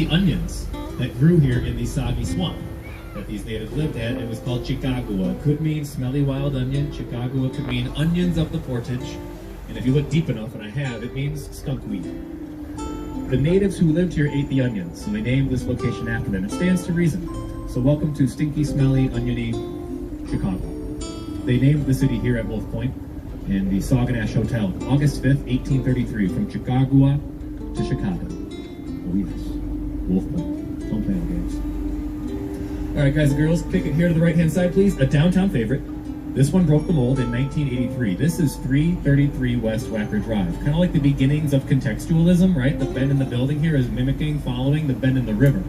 the onions that grew here in the soggy swamp that these natives lived at. It was called Chicagua. It could mean smelly wild onion. Chicagua could mean onions of the portage. And if you look deep enough, and I have, it means skunkweed. The natives who lived here ate the onions, so they named this location after them. It stands to reason. So welcome to stinky, smelly, oniony Chicago. They named the city here at Wolf Point in the Sauganash Hotel, August 5th, 1833, from Chicagua to Chicago. Oh yes, Wolf Point. Don't play no games. All right, guys and girls, pick it here to the right-hand side, please. A downtown favorite. This one broke the mold in 1983. This is 333 West Wacker Drive. Kind of like the beginnings of contextualism, right? The bend in the building here is mimicking, following the bend in the river.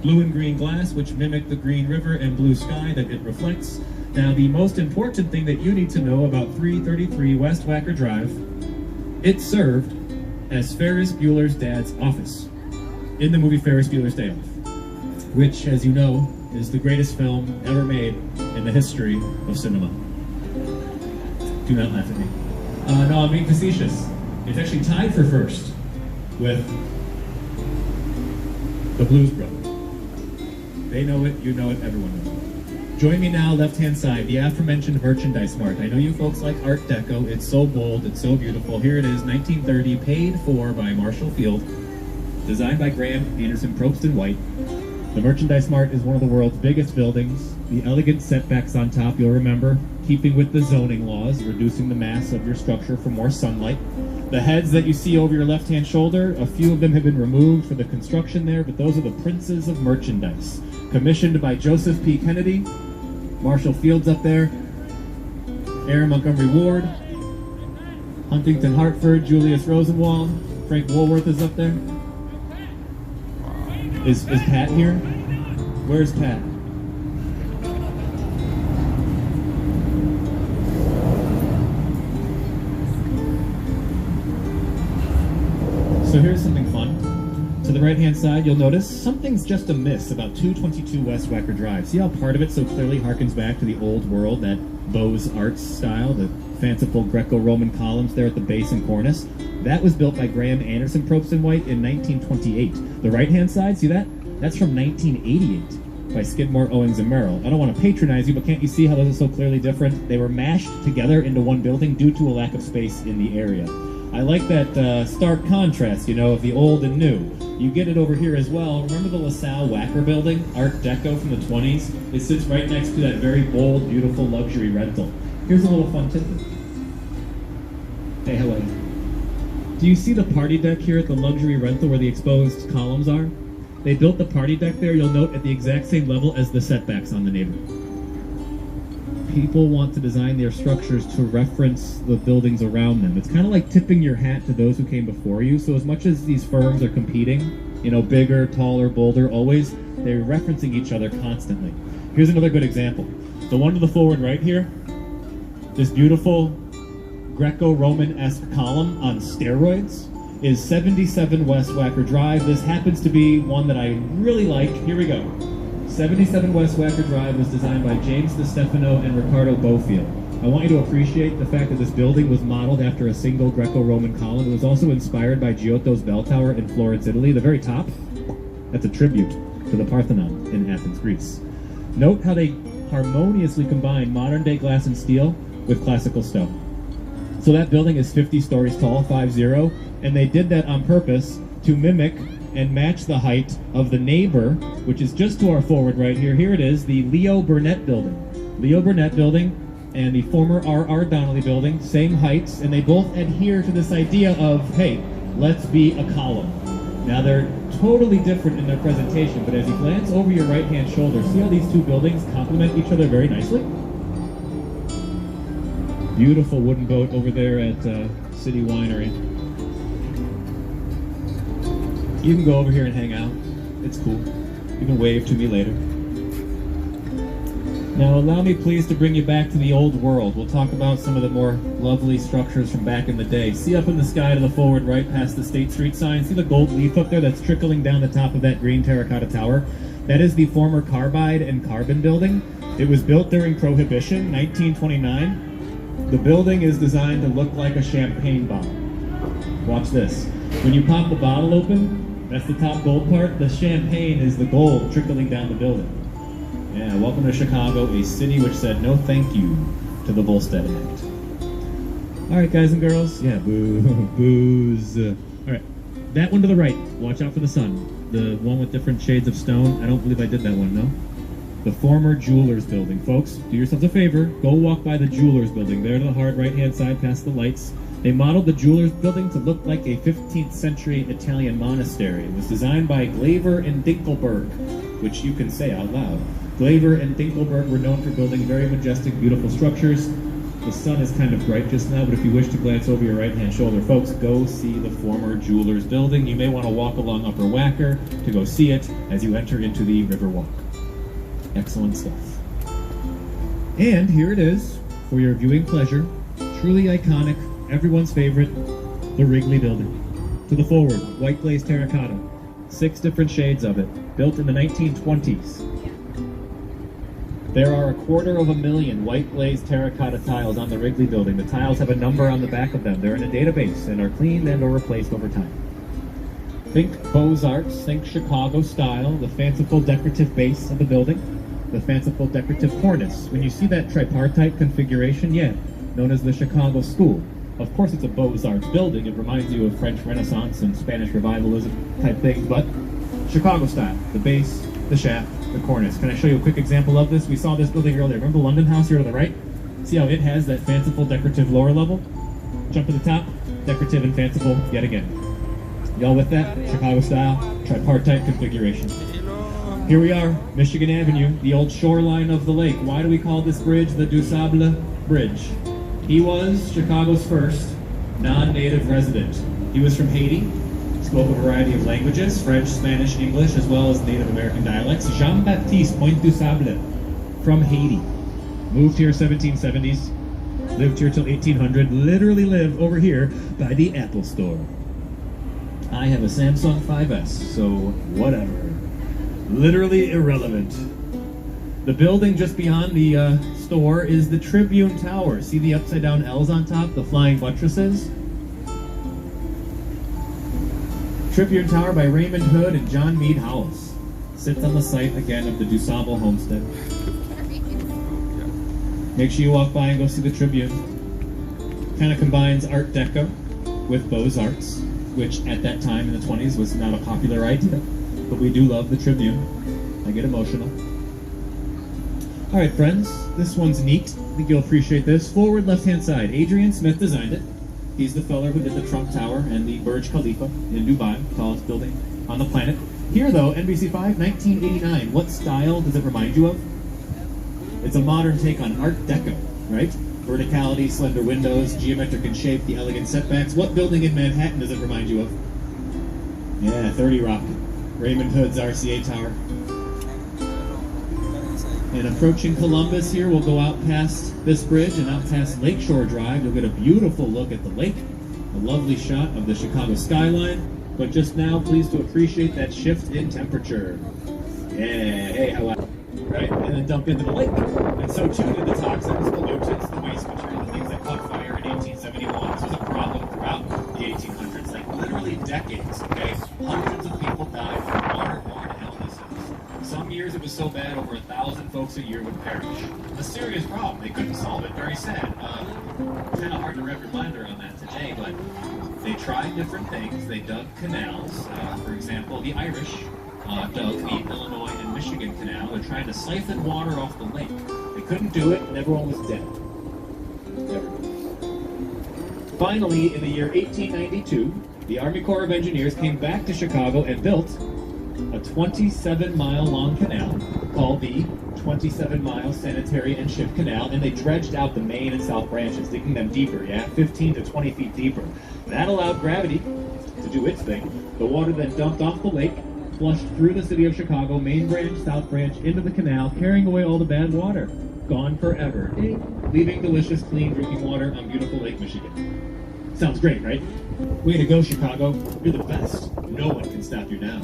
Blue and green glass, which mimic the green river and blue sky that it reflects. Now, the most important thing that you need to know about 333 West Wacker Drive, it served as Ferris Bueller's dad's office in the movie Ferris Bueller's Day Off, which, as you know, is the greatest film ever made in the history of cinema. Do not laugh at me. No, I'm being facetious. It's actually tied for first with the Blues Brothers. They know it, you know it, everyone knows it. Join me now, left-hand side, the aforementioned Merchandise Mart. I know you folks like Art Deco. It's so bold, it's so beautiful. Here it is, 1930, paid for by Marshall Field, designed by Graham Anderson Probst and White. The Merchandise Mart is one of the world's biggest buildings. The elegant setbacks on top, you'll remember, keeping with the zoning laws, reducing the mass of your structure for more sunlight. The heads that you see over your left-hand shoulder, a few of them have been removed for the construction there, but those are the princes of merchandise. Commissioned by Joseph P. Kennedy, Marshall Fields up there, Aaron Montgomery Ward, Huntington Hartford, Julius Rosenwald, Frank Woolworth is up there. Is Pat here? Where's Pat? So here's something fun. To the right-hand side, you'll notice something's just amiss about 222 West Wacker Drive. See how part of it so clearly harkens back to the old world, that Beaux Arts style, the fanciful Greco-Roman columns there at the base and cornice? That was built by Graham Anderson Probst and White in 1928. The right-hand side, see that? That's from 1988 by Skidmore, Owings, and Merrill. I don't want to patronize you, but can't you see how those are so clearly different? They were mashed together into one building due to a lack of space in the area. I like that stark contrast, you know, of the old and new. You get it over here as well. Remember the LaSalle Wacker building, Art Deco from the 20s? It sits right next to that very bold, beautiful luxury rental. Here's a little fun tidbit. Hey, hello. Do you see the party deck here at the luxury rental where the exposed columns are? They built the party deck there, you'll note, at the exact same level as the setbacks on the neighborhood. People want to design their structures to reference the buildings around them. It's kind of like tipping your hat to those who came before you. So as much as these firms are competing, you know, bigger, taller, bolder, always, they're referencing each other constantly. Here's another good example. The one to the forward right here, this beautiful Greco-Roman-esque column on steroids, is 77 West Wacker Drive. This happens to be one that I really like. Here we go. 77 West Wacker Drive was designed by James DeStefano and Ricardo Bofield. I want you to appreciate the fact that this building was modeled after a single Greco-Roman column. It was also inspired by Giotto's bell tower in Florence, Italy. The very top, that's a tribute to the Parthenon in Athens, Greece. Note how they harmoniously combine modern-day glass and steel with classical stone. So that building is 50 stories tall, 5-0, and they did that on purpose to mimic and match the height of the neighbor, which is just to our forward right here. Here it is, the Leo Burnett building. Leo Burnett building and the former R.R. Donnelly building, same heights, and they both adhere to this idea of, hey, let's be a column. Now they're totally different in their presentation, but as you glance over your right-hand shoulder, see how these two buildings complement each other very nicely? Beautiful wooden boat over there at City Winery. You can go over here and hang out. It's cool. You can wave to me later. Now allow me please to bring you back to the old world. We'll talk about some of the more lovely structures from back in the day. See up in the sky to the forward right past the State Street sign? See the gold leaf up there that's trickling down the top of that green terracotta tower? That is the former Carbide and Carbon building. It was built during Prohibition, 1929. The building is designed to look like a champagne bottle. Watch this. When you pop the bottle open, That's the top gold part. The champagne is the gold trickling down the building. Yeah, welcome to Chicago, a city which said no thank you to the Volstead Act. All right, guys and girls. Yeah, booze. All right, that one to the right. Watch out for the sun. The one with different shades of stone. I don't believe I did that one, no? The former Jewelers Building. Folks, do yourselves a favor. Go walk by the Jewelers Building. There to the hard right-hand side past the lights. They modeled the Jewelers Building to look like a 15th century Italian monastery. It was designed by Glaver and Dinkelberg, which you can say out loud. Glaver and Dinkelberg were known for building very majestic, beautiful structures. The sun is kind of bright just now, but if you wish to glance over your right-hand shoulder, folks, go see the former Jewelers Building. You may want to walk along Upper Wacker to go see it as you enter into the Riverwalk. Excellent stuff. And here it is, for your viewing pleasure, truly iconic, everyone's favorite, the Wrigley Building. To the forward, white glazed terracotta, 6 different shades of it, built in the 1920s. There are 250,000 white glazed terracotta tiles on the Wrigley Building. The tiles have a number on the back of them. They're in a database and are cleaned and or replaced over time. Think Beaux-Arts, think Chicago style, the fanciful decorative base of the building, the fanciful decorative cornice. When you see that tripartite configuration, yeah, known as the Chicago School. Of course it's a Beaux-Arts building. It reminds you of French Renaissance and Spanish Revivalism type things, but Chicago style. The base, the shaft, the cornice. Can I show you a quick example of this? We saw this building earlier. Remember the London House here to the right? See how it has that fanciful decorative lower level? Jump to the top, decorative and fanciful yet again. Y'all with that? Chicago style, tripartite configuration. Here we are, Michigan Avenue, the old shoreline of the lake. Why do we call this bridge the Du Sable Bridge? He was Chicago's first non-native resident. He was from Haiti, spoke a variety of languages, French, Spanish, English, as well as Native American dialects. Jean-Baptiste Pointe du Sable from Haiti. Moved here 1770s, lived here till 1800, literally lived over here by the Apple Store. I have a Samsung 5S, so whatever. Literally irrelevant. The building just beyond the store is the Tribune Tower. See the upside down L's on top, the flying buttresses? Tribune Tower by Raymond Hood and John Meade Howells. Sits on the site again of the Du Sable homestead. Make sure you walk by and go see the Tribune. Kind of combines Art Deco with Beaux-Arts, which at that time in the 20s was not a popular idea. But we do love the Tribune. I get emotional. All right, friends, this one's neat. I think you'll appreciate this. Forward left-hand side, Adrian Smith designed it. He's the feller who did the Trump Tower and the Burj Khalifa in Dubai, tallest building on the planet. Here, though, NBC5, 1989. What style does it remind you of? It's a modern take on Art Deco, right? Verticality, slender windows, geometric in shape, the elegant setbacks. What building in Manhattan does it remind you of? Yeah, 30 Rock. Raymond Hood's RCA Tower. And approaching Columbus here, we'll go out past this bridge and out past Lakeshore Drive. You'll get a beautiful look at the lake, a lovely shot of the Chicago skyline. But just now, please to appreciate that shift in temperature. Yeah, hey, how about right? And then dump into the lake. And so too did the toxins, pollutants, the waste material, the things that caught fire in 1871. This was a problem throughout the 1800s, like literally decades, okay? Hundreds of people died from waterborne illnesses. Some years it was so bad, over 1,000 folks a year would perish. A serious problem. They couldn't solve it. Very sad. Kind of hard to wrap your mind around that today, but they tried different things. They dug canals. For example, the Irish dug the Illinois and Michigan Canal. They're trying to siphon water off the lake. They couldn't do it, and everyone was dead. Everyone. Finally, in the year 1892, the Army Corps of Engineers came back to Chicago and built a 27-mile-long canal called the 27-mile Sanitary and Ship Canal, and they dredged out the main and south branches, digging them deeper, 15 to 20 feet deeper. That allowed gravity to do its thing. The water then dumped off the lake, flushed through the city of Chicago, main branch, south branch, into the canal, carrying away all the bad water. Gone forever, leaving delicious, clean drinking water on beautiful Lake Michigan. Sounds great, right? Way to go, Chicago. You're the best. No one can stop you now.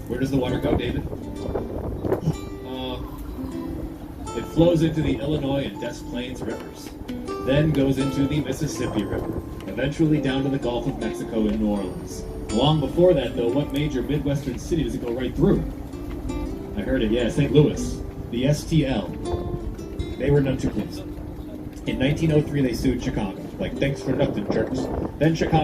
Where does the water go, David? It flows into the Illinois and Des Plaines rivers, then goes into the Mississippi River, eventually down to the Gulf of Mexico in New Orleans. Long before that, though, what major Midwestern city does it go right through? I heard it, yeah, St. Louis. The STL. They were none too pleased. In 1903, they sued Chicago. Like, thanks for nothing, jerks. Then Chicago